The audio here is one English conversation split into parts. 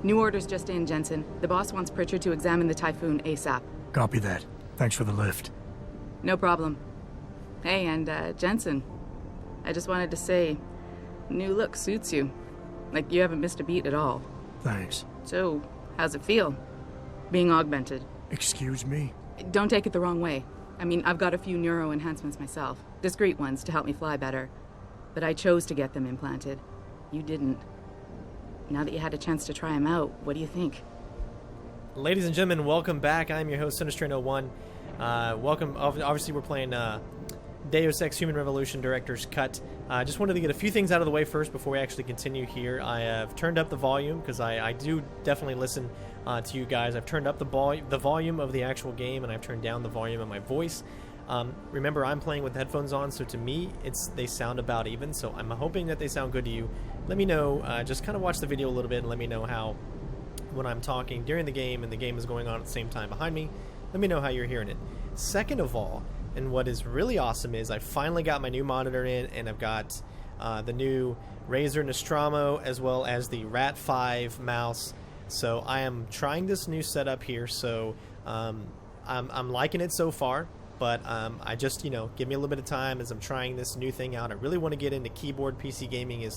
New orders just in, Jensen. The boss wants Pritchard to examine the Typhoon ASAP. Copy that. Thanks for the lift. No problem. Hey, and Jensen, I just wanted to say, new look suits you. Like you haven't missed a beat at all. Thanks. So, how's it feel, being augmented? Excuse me? Don't take it the wrong way. I mean, I've got a few neuro enhancements myself. Discreet ones to help me fly better. But I chose to get them implanted. You didn't. Now that you had a chance to try them out, what do you think? Ladies and gentlemen, welcome back. I'm your host, Sinistrain01. Welcome. Obviously, we're playing Deus Ex Human Revolution Director's Cut. I just wanted to get a few things out of the way first before we actually continue here. I have turned up the volume because I do definitely listen to you guys. I've turned up the volume of the actual game, and I've turned down the volume of my voice. Remember, I'm playing with headphones on, so to me, they sound about even. So I'm hoping that they sound good to you. Let me know. Just kind of watch the video a little bit and let me know how, when I'm talking during the game and the game is going on at the same time behind me, let me know how you're hearing it. Second of all, and what is really awesome is I finally got my new monitor in, and I've got the new Razer Nostromo as well as the Rat 5 mouse. So I am trying this new setup here. So I'm liking it so far, but I just, give me a little bit of time as I'm trying this new thing out. I really want to get into keyboard PC gaming.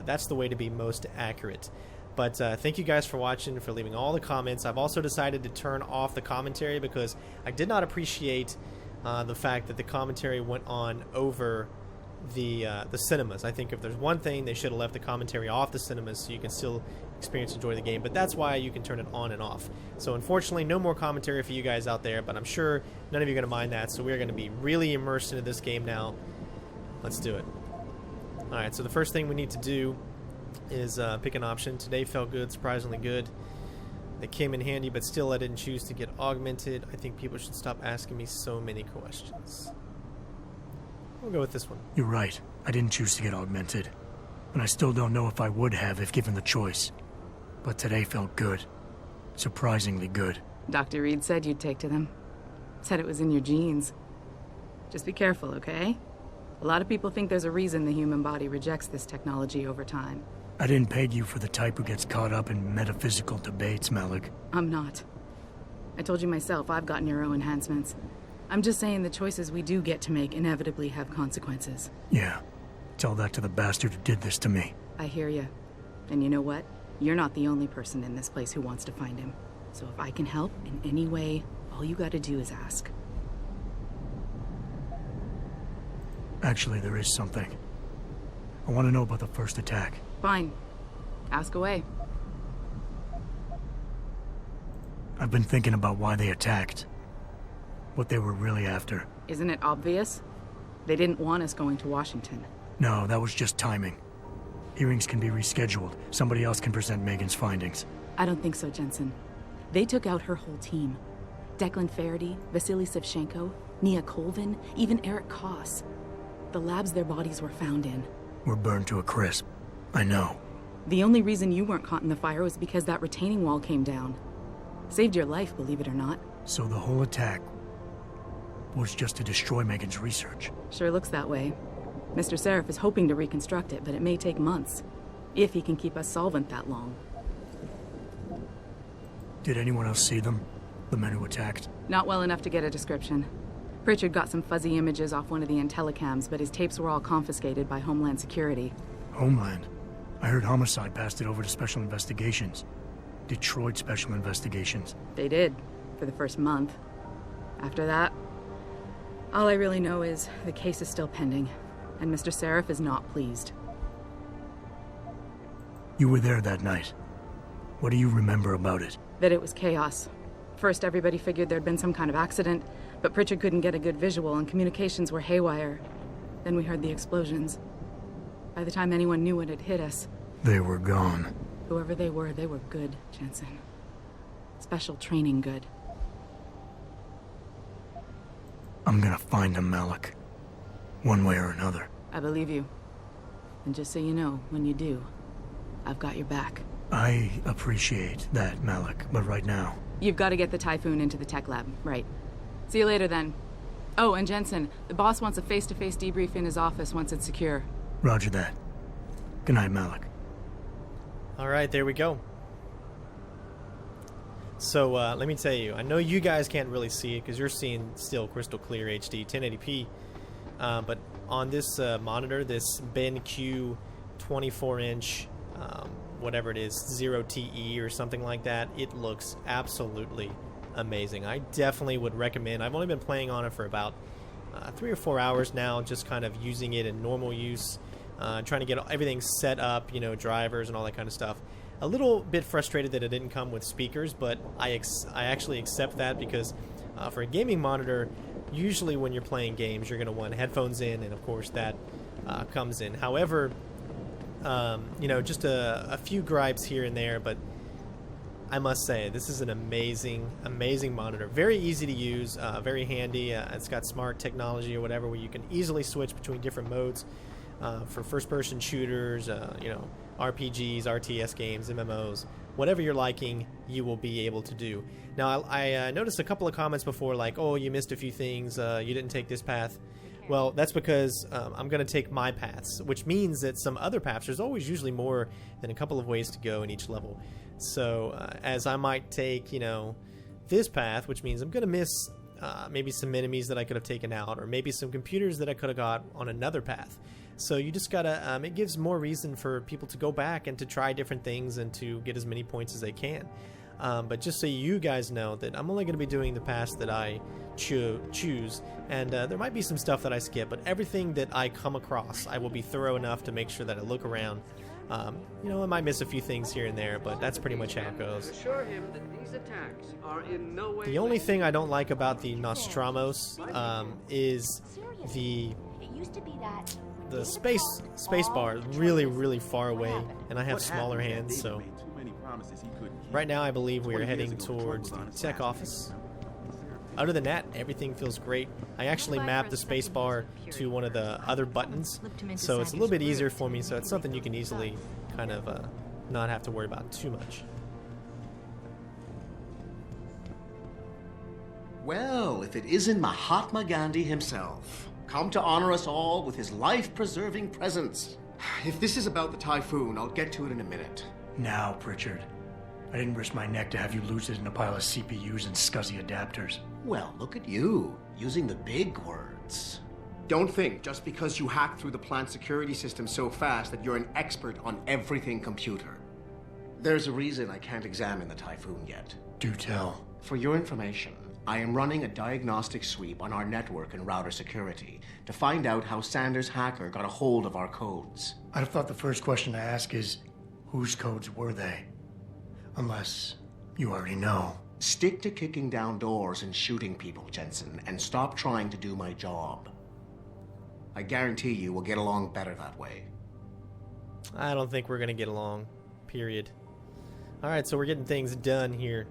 That's the way to be most accurate. But thank you guys for watching, for leaving all the comments. I've also decided to turn off the commentary because I did not appreciate the fact that the commentary went on over the cinemas. I think if there's one thing, they should have left the commentary off the cinemas so you can still experience and enjoy the game. But that's why you can turn it on and off. So unfortunately, no more commentary for you guys out there, but I'm sure none of you are going to mind that. So we're going to be really immersed into this game now. Let's do it. Alright, so the first thing we need to do is pick an option. Today felt good, surprisingly good. They came in handy, but still I didn't choose to get augmented. I think people should stop asking me so many questions. We'll go with this one. You're right. I didn't choose to get augmented. And I still don't know if I would have if given the choice. But today felt good. Surprisingly good. Dr. Reed said you'd take to them. Said it was in your genes. Just be careful, okay? A lot of people think there's a reason the human body rejects this technology over time. I didn't peg you for the type who gets caught up in metaphysical debates, Malik. I'm not. I told you myself, I've got neuro enhancements. I'm just saying the choices we do get to make inevitably have consequences. Yeah. Tell that to the bastard who did this to me. I hear you. And you know what? You're not the only person in this place who wants to find him. So if I can help in any way, all you gotta do is ask. Actually, there is something. I want to know about the first attack. Fine. Ask away. I've been thinking about why they attacked. What they were really after. Isn't it obvious? They didn't want us going to Washington. No, that was just timing. Hearings can be rescheduled. Somebody else can present Megan's findings. I don't think so, Jensen. They took out her whole team. Declan Faraday, Vasily Savchenko, Nia Colvin, even Eric Koss. The labs their bodies were found in. Were burned to a crisp. I know. The only reason you weren't caught in the fire was because that retaining wall came down. Saved your life, believe it or not. So the whole attack was just to destroy Megan's research. Sure looks that way. Mr. Sarif is hoping to reconstruct it, but it may take months. If he can keep us solvent that long. Did anyone else see them? The men who attacked? Not well enough to get a description. Pritchard got some fuzzy images off one of the Intellicams, but his tapes were all confiscated by Homeland Security. Homeland? I heard Homicide passed it over to Special Investigations. Detroit Special Investigations. They did, for the first month. After that, all I really know is the case is still pending, and Mr. Sarif is not pleased. You were there that night. What do you remember about it? That it was chaos. First, everybody figured there'd been some kind of accident, but Pritchard couldn't get a good visual and communications were haywire. Then we heard the explosions. By the time anyone knew what had hit us... They were gone. Whoever they were good, Jensen. Special training good. I'm gonna find them, Malik. One way or another. I believe you. And just so you know, when you do, I've got your back. I appreciate that, Malik, but right now... You've got to get the Typhoon into the tech lab, right. See you later, then. Oh, and Jensen, the boss wants a face-to-face debrief in his office once it's secure. Roger that. Good night, Malik. Alright, there we go. So let me tell you, I know you guys can't really see it because you're seeing still crystal clear HD 1080p, but on this monitor, this BenQ 24-inch, whatever it is, 0TE or something like that, it looks absolutely amazing. I definitely would recommend. I've only been playing on it for about 3 or 4 hours now, just kind of using it in normal use, trying to get everything set up, you know, drivers and all that kind of stuff. A little bit frustrated that it didn't come with speakers, but I actually accept that because for a gaming monitor, usually when you're playing games, you're going to want headphones in, and of course that comes in. However, you know, just a few gripes here and there, but I must say, this is an amazing, amazing monitor. Very easy to use, very handy. It's got smart technology or whatever where you can easily switch between different modes for first-person shooters, you know, RPGs, RTS games, MMOs, whatever you're liking, you will be able to do. Now, I noticed a couple of comments before, like, oh, you missed a few things, you didn't take this path. Well, that's because I'm going to take my paths, which means that some other paths, there's always usually more than a couple of ways to go in each level. So, as I might take, you know, this path, which means I'm going to miss maybe some enemies that I could have taken out, or maybe some computers that I could have got on another path. So you just gotta, it gives more reason for people to go back and to try different things and to get as many points as they can. But just so you guys know that I'm only going to be doing the paths that I choose, and there might be some stuff that I skip, but everything that I come across, I will be thorough enough to make sure that I look around. You know, I might miss a few things here and there, but that's pretty much how it goes. Assure him that these attacks are in no way. The only thing I don't like about the Nostramos is the space bar is really far away, and I have smaller hands, so right now I believe we are heading towards the tech office. Other than that, everything feels great. I actually mapped the space bar to one of the other buttons, so it's a little bit easier for me, so it's something you can easily kind of not have to worry about too much. Well, if it isn't Mahatma Gandhi himself, come to honor us all with his life-preserving presence. If this is about the typhoon, I'll get to it in a minute. Now, Pritchard. I didn't risk my neck to have you lose it in a pile of CPUs and scuzzy adapters. Well, look at you, using the big words. Don't think just because you hacked through the plant security system so fast that you're an expert on everything computer. There's a reason I can't examine the typhoon yet. Do tell. For your information, I am running a diagnostic sweep on our network and router security to find out how Sanders' hacker got a hold of our codes. I'd have thought the first question to ask is, whose codes were they? Unless you already know. Stick to kicking down doors and shooting people, Jensen, and stop trying to do my job. I guarantee you we'll get along better that way. I don't think we're going to get along, period. Alright, so we're getting things done here.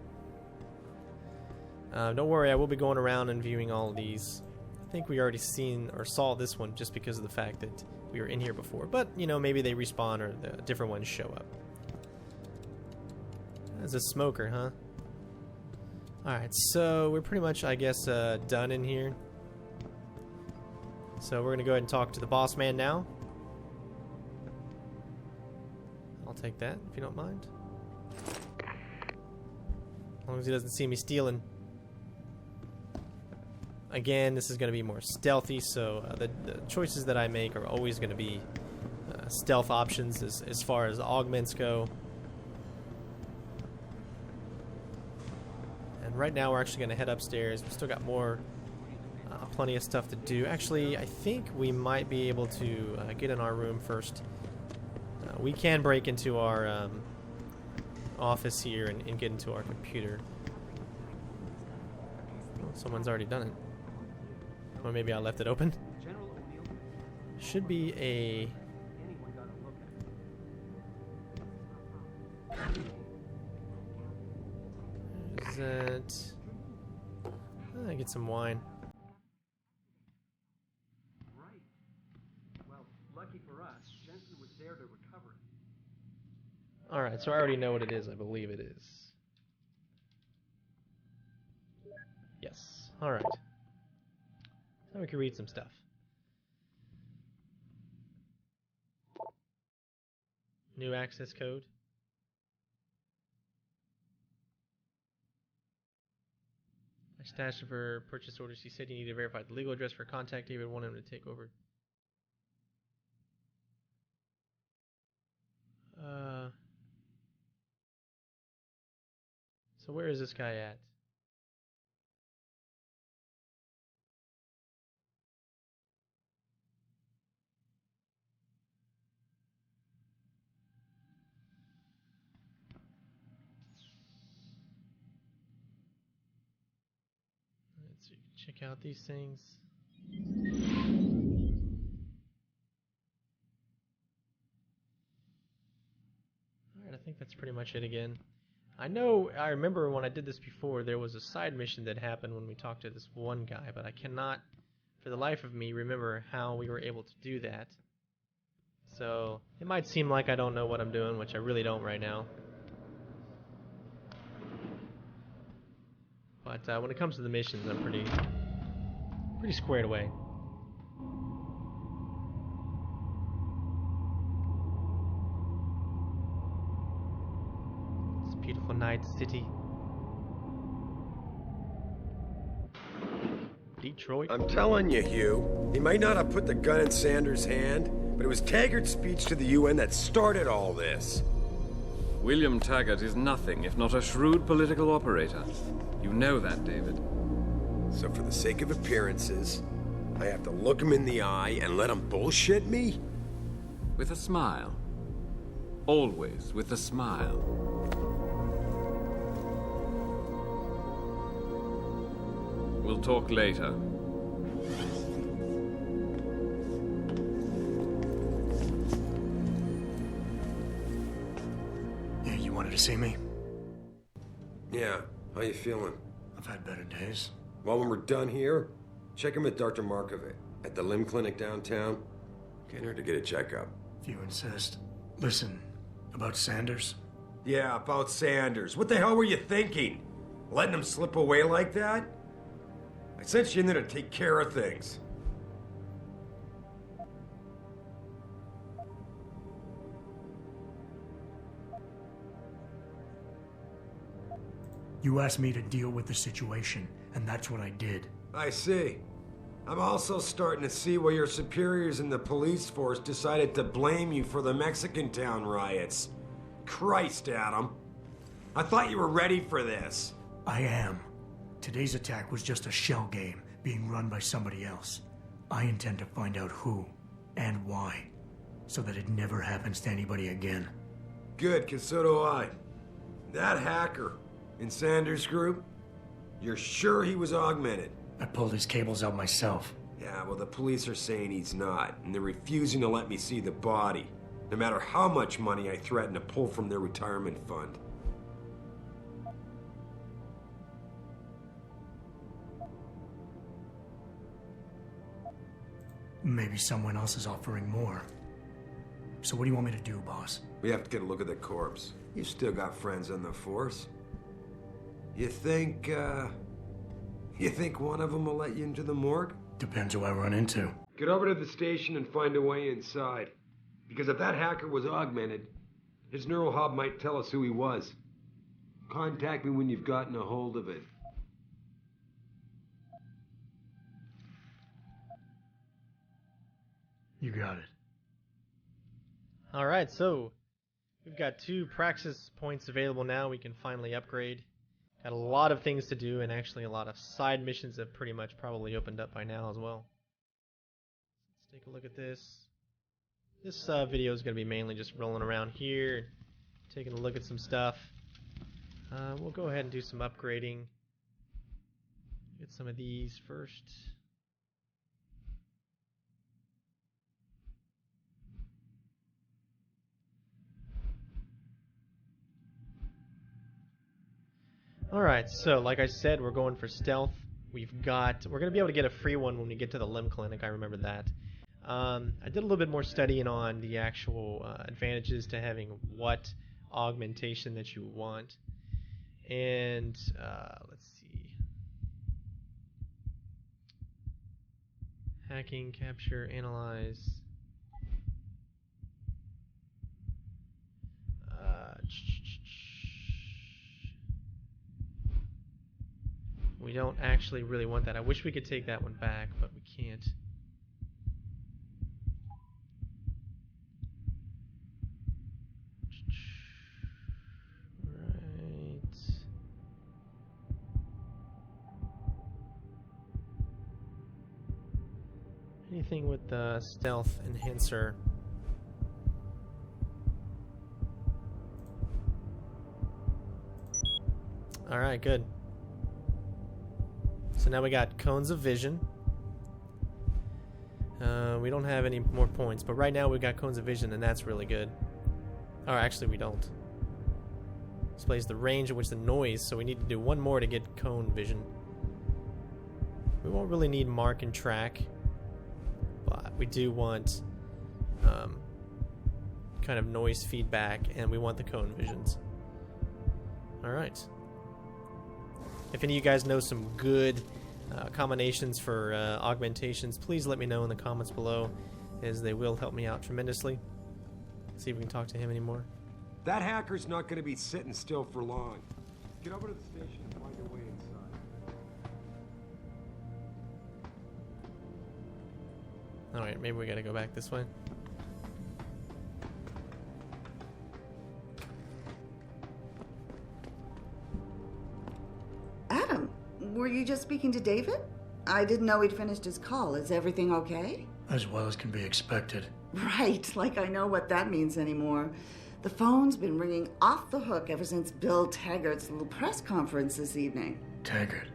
Don't worry, I will be going around and viewing all of these. I think we already seen or saw this one just because of the fact that we were in here before. But, you know, maybe they respawn or the different ones show up. That's a smoker, huh? Alright, so we're pretty much, I guess, done in here. So we're going to go ahead and talk to the boss man now. I'll take that, if you don't mind. As long as he doesn't see me stealing. Again, this is going to be more stealthy, so the choices that I make are always going to be stealth options as far as augments go. And right now we're actually going to head upstairs. We've still got more, plenty of stuff to do. Actually, I think we might be able to get in our room first. We can break into our office here and get into our computer. Oh, someone's already done it. Or maybe I left it open. Should be a... Is that... I get some wine. Right. Well, lucky for us, Jensen was there to recover it. Alright, so I already know what it is. I believe it is. Yes. Alright. Now we can read some stuff. New access code. My stash for purchase orders. He said you need to verify the legal address for contact. David wanted him to take over. So where is this guy at? Let's see, check out these things. Alright, I think that's pretty much it again. I remember when I did this before, there was a side mission that happened when we talked to this one guy, but I cannot, for the life of me, remember how we were able to do that. So, it might seem like I don't know what I'm doing, which I really don't right now. But when it comes to the missions, I'm pretty squared away. It's a beautiful night city. Detroit. I'm telling you, Hugh, he might not have put the gun in Sanders' hand, but it was Taggart's speech to the UN that started all this. William Taggart is nothing if not a shrewd political operator. You know that, David. So for the sake of appearances, I have to look him in the eye and let him bullshit me? With a smile. Always with a smile. We'll talk later. Yeah, you wanted to see me? Yeah, how you feeling? I've had better days. Well, when we're done here, check him at Dr. Markovic at the limb clinic downtown. Can't hurt to get a checkup. If you insist. Listen, about Sanders? Yeah, about Sanders. What the hell were you thinking? Letting him slip away like that? I sent you in there to take care of things. You asked me to deal with the situation, and that's what I did. I see. I'm also starting to see why your superiors in the police force decided to blame you for the Mexican town riots. Christ, Adam. I thought you were ready for this. I am. Today's attack was just a shell game being run by somebody else. I intend to find out who and why, so that it never happens to anybody again. Good, because so do I. That hacker in Sanders' group, you're sure he was augmented? I pulled his cables out myself. Yeah, well, the police are saying he's not, and they're refusing to let me see the body, no matter how much money I threaten to pull from their retirement fund. Maybe someone else is offering more. So what do you want me to do, boss? We have to get a look at the corpse. You've still got friends on the force. You think one of them will let you into the morgue? Depends who I run into. Get over to the station and find a way inside. Because if that hacker was augmented, his neural hub might tell us who he was. Contact me when you've gotten a hold of it. You got it. Alright, so we've got 2 praxis points available now. We can finally upgrade. Got a lot of things to do, and actually a lot of side missions have pretty much probably opened up by now as well. Let's take a look at this. This video is going to be mainly just rolling around here, taking a look at some stuff. We'll go ahead and do some upgrading. Get some of these first. Alright, so like I said, we're going for stealth. We're going to be able to get a free one when we get to the limb clinic, I remember that. I did a little bit more studying on the actual advantages to having what augmentation that you want. And let's see. Hacking, capture, analyze. We don't actually really want that. I wish we could take that one back, but we can't. Right. Anything with the stealth enhancer? Alright, good. So now we got cones of vision. We don't have any more points, but right now we got cones of vision, and that's really good. Or actually, we don't. Displays the range at which the noise, so we need to do one more to get cone vision. We won't really need mark and track, but we do want kind of noise feedback, and we want the cone visions. Alright. If any of you guys know some good combinations for augmentations, please let me know in the comments below, as they will help me out tremendously. See if we can talk to him anymore. That hacker's not going to be sitting still for long. Get over to the station and find your way inside. Alright, maybe we gotta go back this way. Adam, were you just speaking to David? I didn't know he'd finished his call. Is everything okay? As well as can be expected. Right, like I know what that means anymore. The phone's been ringing off the hook ever since Bill Taggart's little press conference this evening. Taggart.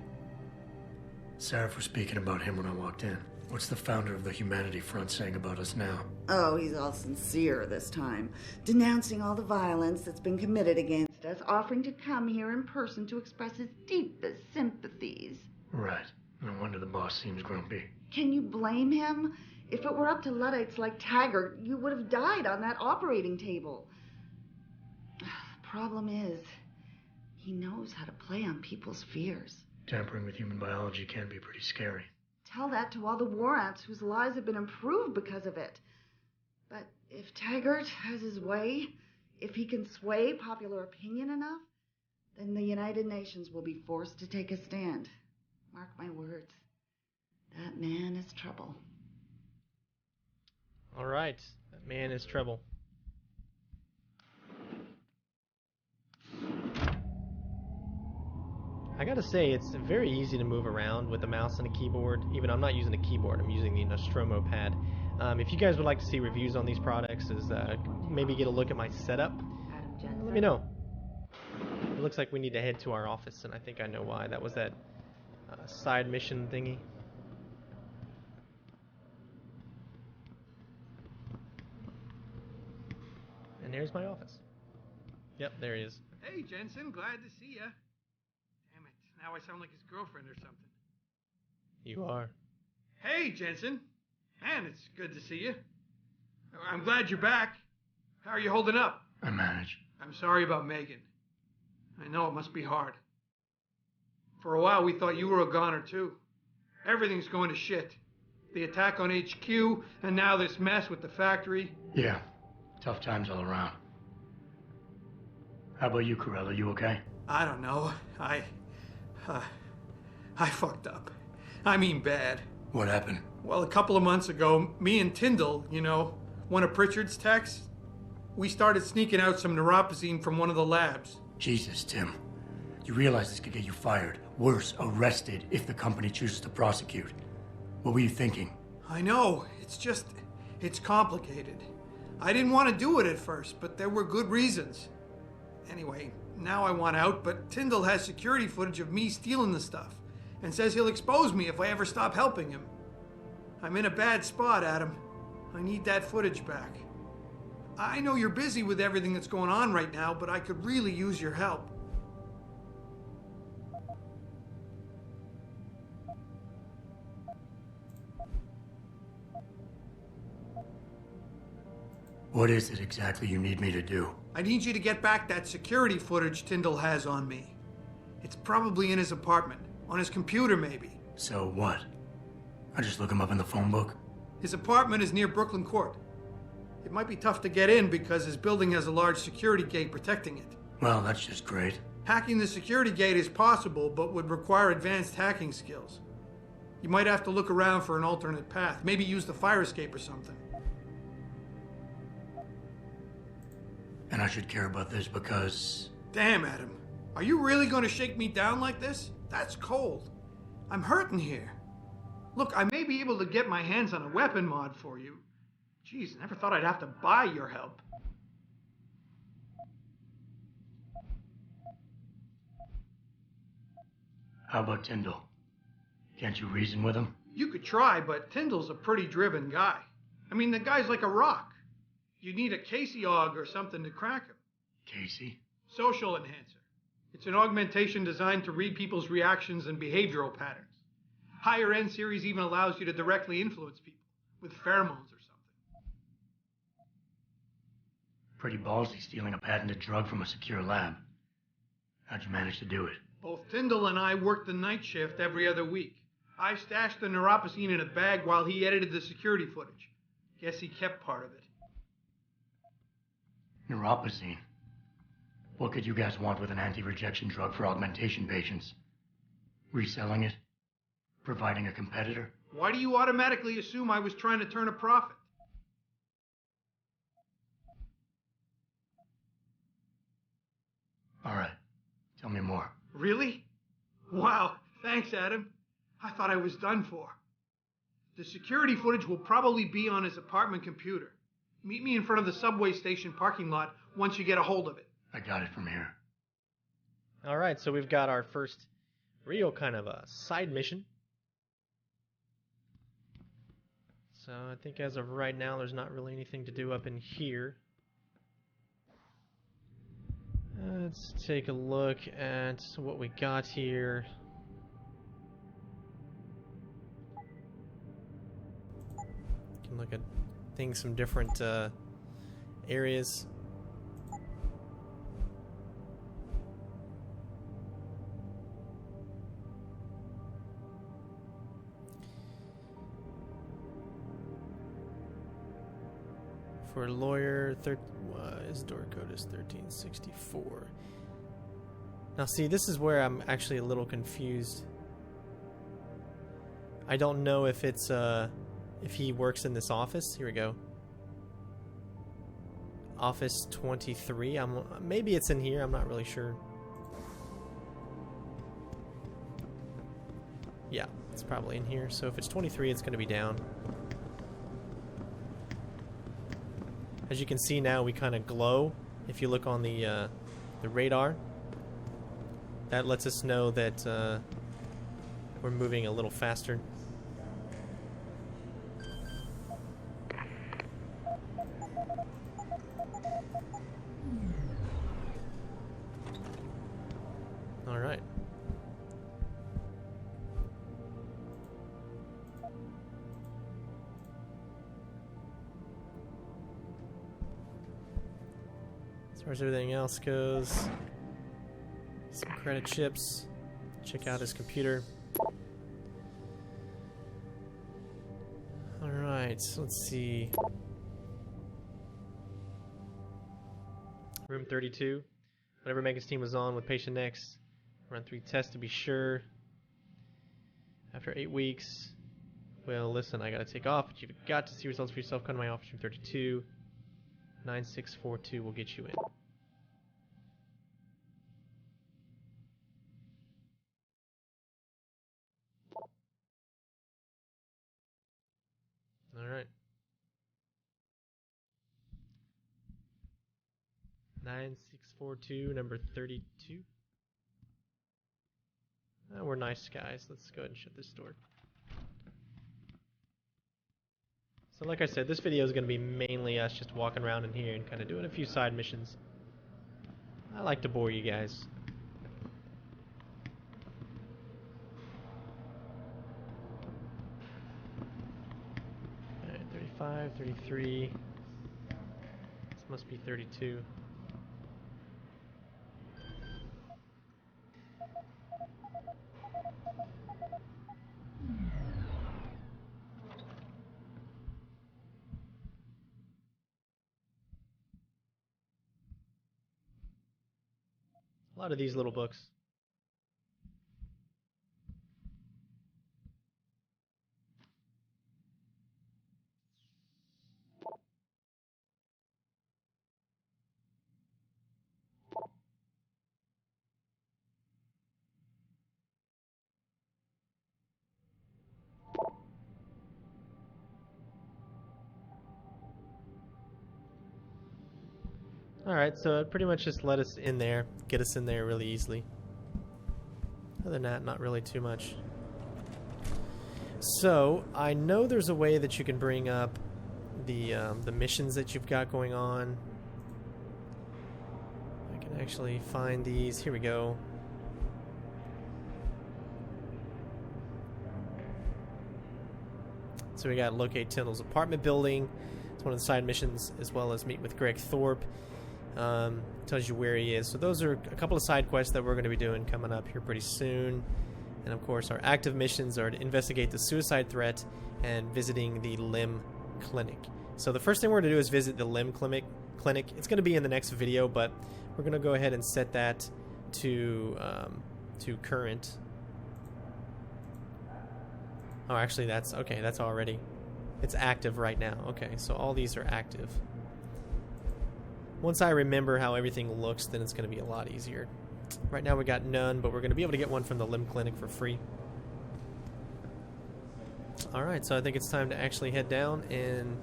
Sarif was speaking about him when I walked in. What's the founder of the Humanity Front saying about us now? Oh, he's all sincere this time, denouncing all the violence that's been committed against us, offering to come here in person to express his deepest sympathies. Right. No wonder the boss seems grumpy. Can you blame him? If it were up to Luddites like Taggart, you would have died on that operating table. The problem is, he knows how to play on people's fears. Tampering with human biology can be pretty scary. Tell that to all the war ants whose lives have been improved because of it. But if Taggart has his way, if he can sway popular opinion enough, then the United Nations will be forced to take a stand. Mark my words. That man is trouble. Alright, that man is trouble. I gotta say, it's very easy to move around with a mouse and a keyboard. Even I'm not using a keyboard, I'm using the Nostromo pad. If you guys would like to see reviews on these products, maybe get a look at my setup, let me know. It looks like we need to head to our office, and I think I know why. That was that side mission thingy. And there's my office. Yep, there he is. Hey, Jensen, glad to see ya. Damn it, now I sound like his girlfriend or something. You are. Hey, Jensen. Man, it's good to see you. I'm glad you're back. How are you holding up? I manage. I'm sorry about Megan. I know it must be hard. For a while, we thought you were a goner, too. Everything's going to shit. The attack on HQ, and now this mess with the factory. Yeah. Tough times all around. How about you, Corella? You okay? I don't know. I fucked up. I mean bad. What happened? Well, a couple of months ago, me and Tyndall, you know, one of Pritchard's techs, we started sneaking out some neuropozyne from one of the labs. Jesus, Tim. You realize this could get you fired. Worse, arrested if the company chooses to prosecute. What were you thinking? I know. It's complicated. I didn't want to do it at first, but there were good reasons. Anyway, now I want out, but Tyndall has security footage of me stealing the stuff and says he'll expose me if I ever stop helping him. I'm in a bad spot, Adam. I need that footage back. I know you're busy with everything that's going on right now, but I could really use your help. What is it exactly you need me to do? I need you to get back that security footage Tyndall has on me. It's probably in his apartment. On his computer, maybe. So what? I just look him up in the phone book? His apartment is near Brooklyn Court. It might be tough to get in because his building has a large security gate protecting it. Well, that's just great. Hacking the security gate is possible, but would require advanced hacking skills. You might have to look around for an alternate path. Maybe use the fire escape or something. And I should care about this because... Damn, Adam. Are you really going to shake me down like this? That's cold. I'm hurting here. Look, I may be able to get my hands on a weapon mod for you. Jeez, never thought I'd have to buy your help. How about Tyndall? Can't you reason with him? You could try, but Tyndall's a pretty driven guy. I mean, the guy's like a rock. You need a Casey Aug or something to crack him. Casey? Social enhancer. It's an augmentation designed to read people's reactions and behavioral patterns. Higher end series even allows you to directly influence people with pheromones or something. Pretty ballsy stealing a patented drug from a secure lab. How'd you manage to do it? Both Tyndall and I worked the night shift every other week. I stashed the neuropacine in a bag while he edited the security footage. Guess he kept part of it. Neuropacine? What could you guys want with an anti-rejection drug for augmentation patients? Reselling it? Providing a competitor? Why do you automatically assume I was trying to turn a profit? All right. Tell me more. Really? Wow, thanks, Adam. I thought I was done for. The security footage will probably be on his apartment computer. Meet me in front of the subway station parking lot once you get a hold of it. I got it from here. Alright, so we've got our first real kind of a side mission. So I think as of right now there's not really anything to do up in here. Let's take a look at what we got here. You can look at things from different areas. For a lawyer, his door code is 1364. Now see, this is where I'm actually a little confused. I don't know if it's if he works in this office. Here we go. Office 23. Maybe it's in here. I'm not really sure. Yeah, it's probably in here. So if it's 23, it's going to be down. As you can see now, we kind of glow. If you look on the radar, that lets us know that we're moving a little faster. All right. As far as everything else goes, some credit chips. Check out his computer. Alright, let's see. Room 32. Whatever Megan's team was on with Patient X. Run 3 tests to be sure. After 8 weeks. Well, listen, I gotta take off, but you've got to see results for yourself. Come to my office, room 32. 9642 will get you in. All right. 9642, number 32. We're nice guys. Let's go ahead and shut this door. So like I said, this video is going to be mainly us just walking around in here and kind of doing a few side missions. I like to bore you guys. Alright, 35, 33. This must be 32. A lot of these little books. Alright, so it pretty much just let us in there, get us in there really easily. Other than that, not really too much. So, I know there's a way that you can bring up the missions that you've got going on. I can actually find these. Here we go. So we got locate Tyndall's apartment building. It's one of the side missions, as well as meet with Greg Thorpe. Tells you where he is. So those are a couple of side quests that we're going to be doing coming up here pretty soon. And of course our active missions are to investigate the suicide threat and visiting the LIM clinic. So the first thing we're going to do is visit the LIM clinic. It's going to be in the next video, but we're going to go ahead and set that to current. Oh, actually that's okay, that's already, it's active right now. Okay, so all these are active. Once I remember how everything looks, then it's going to be a lot easier. Right now we got none, but we're going to be able to get one from the LIM clinic for free. Alright, so I think it's time to actually head down, and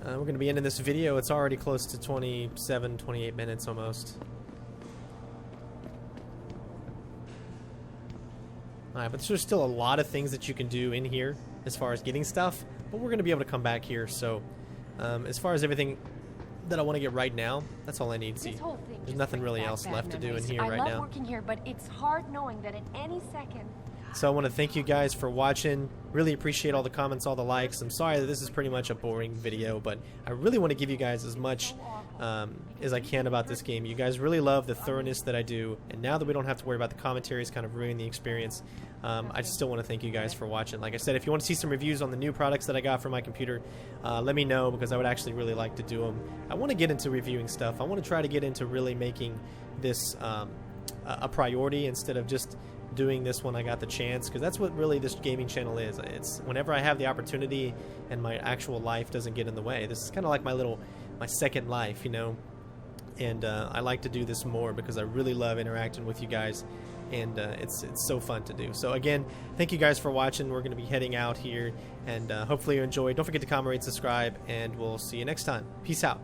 we're going to be ending this video. It's already close to 27, 28 minutes almost. Alright, but there's still a lot of things that you can do in here as far as getting stuff, but we're going to be able to come back here. So as far as everything that I want to get right now, that's all I need to see. There's nothing really else left to do in here right now. I love working here, but it's hard knowing that at any second. So I want to thank you guys for watching. Really appreciate all the comments, all the likes. I'm sorry that this is pretty much a boring video, but I really want to give you guys as much as I can about this game. You guys really love the thoroughness that I do, and now that we don't have to worry about the commentaries kind of ruining the experience, I still want to thank you guys for watching. Like I said, if you want to see some reviews on the new products that I got for my computer, let me know, because I would actually really like to do them. I want to get into reviewing stuff. I want to try to get into really making this a priority instead of just doing this when I got the chance, because that's what really this gaming channel is. It's whenever I have the opportunity and my actual life doesn't get in the way. This is kind of like my second life, you know, and I like to do this more because I really love interacting with you guys, and it's so fun to do. So again, thank you guys for watching. We're going to be heading out here, and hopefully you enjoyed. Don't forget to comment, rate, subscribe, and we'll see you next time. Peace out,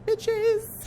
bitches.